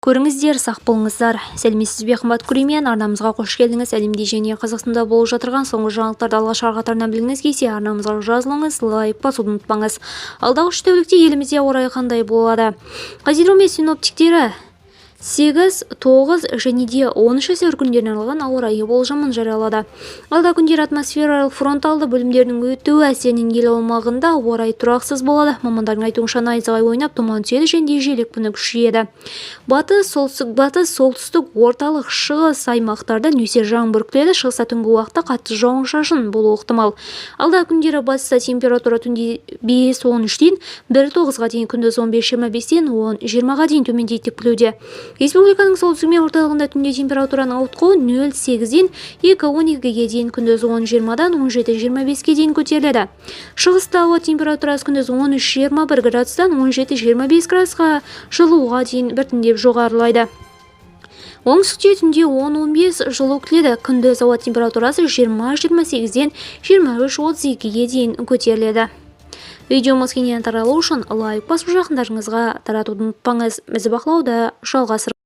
Көріңіздер, сақ болыңыздар. Сәлеметсіз бе, қымбат көрермен, арнамызға қош келдіңіз. Әлемде және Қазақстанда болып жатырған соңғы жаңалықтарды алғашқы қатарынан білгіңіз келсе, арнамызға жазылыңыз, лайк басуды ұмытпаңыз. Алдағы 3 тәулікте елімізде ауа райы қандай болады? Қазгидромет синоптиктері 8, 9 және де 10 сәуір күндеріне арналған ауа райы болжамын жариялады. Алдағы күндер атмосфералық фронталды бөлімдердің өтуі әсерінен ел аумағында ауа райы тұрақсыз болады. Мамандардың айтуынша найзағай ойнап тұман түседі және жел екпіні күшейеді. Батыс, солтүстік, орталық, шығыс аймақтарда нөсер жаңбыр күтіледі. Шығыста түнгі уақытта қатты жауын-шашын болуы ықтимал. Алдағы күндері батыста температура түнде 5-13-тен 1-9-ға дейін, күндіз 15-25-тен 10-20-ға дейін төмендейді деп күтілуде. Республиканың солтүстігі мен орталығында түнде температураның ауытқуы 0-8-ден 2-12-ге дейін, күндіз 10-20-дан 17-25-ге дейін көтеріледі. Шығыста ауа температурасы күндіз 13-21 градустан 17-25 градусқа, жылуға дейін біртіндеп жоғарылайды. Оңтүстікте түнде 10-15 жылу күтіледі. Күндіз ауа температурасы 20-28-ден 23-32-ге дейін көтеріледі. Видеомыз кеңінен таралу үшін лайк басып жақындарыңызға таратуды ұмытпаңыз. Бізді бақылауды жалғастырыңыз.